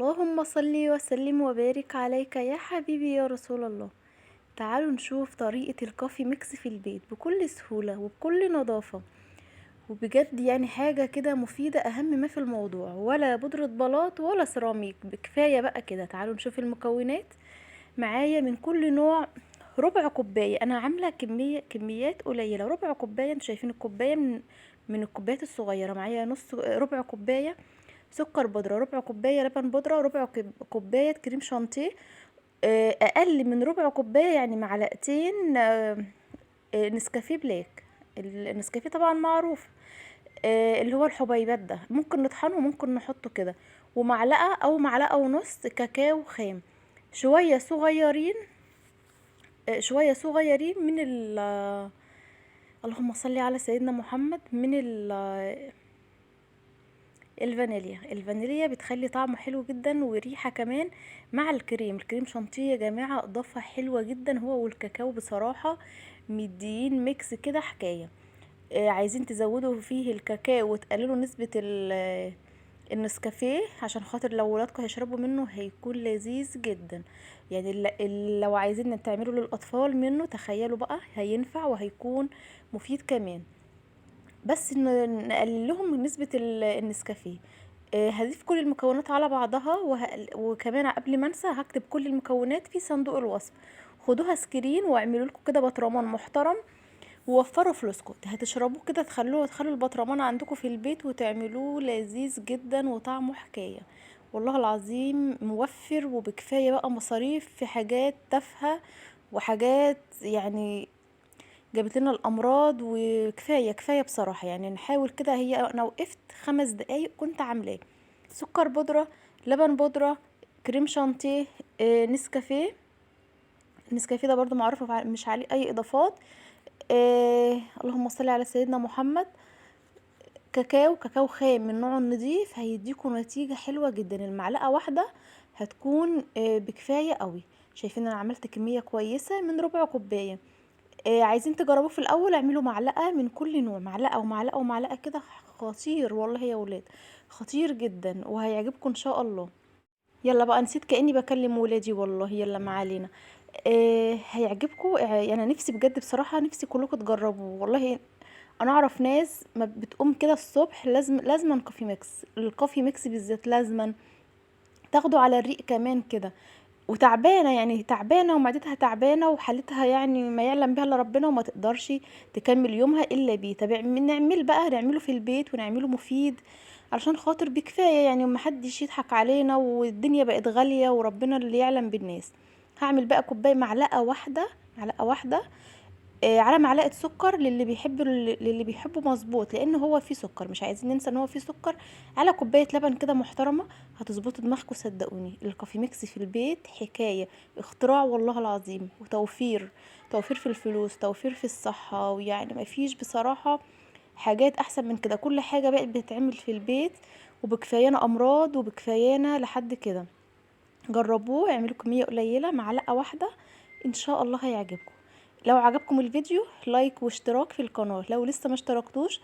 اللهم صل وسلم وبارك عليك يا حبيبي يا رسول الله. تعالوا نشوف طريقة الكوفي ميكس في البيت بكل سهولة وبكل نظافة، وبجد يعني حاجة كده مفيدة. أهم ما في الموضوع ولا بودرة بلاط ولا سيراميك، بكفاية بقى كده. تعالوا نشوف المكونات. معايا من كل نوع ربع كوباية. أنا عاملة كميات قليلة، ربع كوباية. انتوا شايفين الكوباية من الكوبايات الصغيرة. معايا نص ربع كوباية سكر بودرة، ربع كوباية لبن بودرة، ربع كوباية كريم شانتيه. اقل من ربع كوباية يعني معلقتين نسكافيه بلاك. النسكافيه طبعا معروف، اللي هو الحبيبات ده، ممكن نطحنه وممكن نحطه كده. ومعلقة او معلقة ونص كاكاو خام. شوية صغيرين، شوية صغيرين من اللهم صل على سيدنا محمد، من الفانيليا بتخلي طعمه حلو جدا وريحة كمان. مع الكريم شانتيه يا جماعة اضافة حلوة جدا، هو والكاكاو بصراحة مديين ميكس كده حكاية. عايزين تزودوا فيه الكاكاو وتقللوا نسبة النسكافيه عشان خاطر لو ولادكم هيشربوا منه هيكون لذيذ جدا. يعني لو عايزين تعملوا للاطفال منه، تخيلوا بقى هينفع وهيكون مفيد كمان. بس نقلل لهم من نسبة النسكافيه. هضيف كل المكونات على بعضها وكمان قبل ما انسى هكتب كل المكونات في صندوق الوصف. خدوها سكرين واعملوا لكم كده برطمان محترم، ووفروا فلوسكم. هتشربوه كده، تخلوا البطرمان عندكم في البيت وتعملوه لذيذ جدا وطعمه حكاية. والله العظيم موفر، وبكفاية بقى مصاريف في حاجات تافهة وحاجات يعني جابت لنا الامراض. وكفايه كفايه بصراحه. يعني نحاول كده. هي انا وقفت 5 دقايق كنت عاملاه. سكر بودره، لبن بودره، كريم شانتيه، نسكافيه. النسكافيه ده برضو معروف مش عليه اي اضافات. اللهم صل على سيدنا محمد. كاكاو خام من نوعه النضيف هيديكم نتيجه حلوه جدا. المعلقه واحده هتكون بكفايه قوي. شايفين انا عملت كميه كويسه من ربع كوبايه. عايزين تجربوه في الاول اعملوا معلقه من كل نوع، معلقه ومعلقه ومعلقه كده. خطير والله يا ولاد، خطير جدا وهيعجبكم ان شاء الله. يلا بقى، نسيت كاني بكلم ولادي والله. يلا ما علينا. هيعجبكم. يعني انا نفسي بجد بصراحه، نفسي كلكم تجربوه والله. انا اعرف ناس ما بتقوم كده الصبح لازما كوفي ميكس. الكوفي ميكس بالذات لازما تاخده على الريق كمان كده. وتعبانه، يعني تعبانه ومعدتها تعبانه وحالتها يعني ما يعلم بها الا ربنا، وما تقدرش تكمل يومها الا بيه. طب نعمله في البيت ونعمله مفيد علشان خاطر بكفايه. يعني وما حدش يضحك علينا، والدنيا بقت غاليه وربنا اللي يعلم بالناس. هعمل بقى كوبايه، معلقه واحده على معلقه سكر للي بيحبه مظبوط، لان هو فيه سكر. مش عايزين ننسى ان هو فيه سكر. على كوبايه لبن كده محترمه. هتظبطوا دماغكم صدقوني. الكافي ميكس في البيت حكايه، اختراع والله العظيم. توفير في الفلوس، توفير في الصحه. ويعني ما فيش بصراحه حاجات احسن من كده. كل حاجه بقت بتتعمل في البيت وبكفايانا امراض وبكفايانا لحد كده. جربوه، اعملوا كميه قليله، معلقه واحده، ان شاء الله هيعجبكم. لو عجبكم الفيديو لايك واشتراك في القناة. لو لسه ما اشتركتوش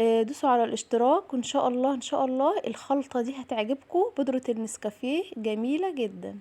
دوسوا على الاشتراك. وان شاء الله ان شاء الله الخلطة دي هتعجبكم. بودرة النسكافيه جميلة جدا.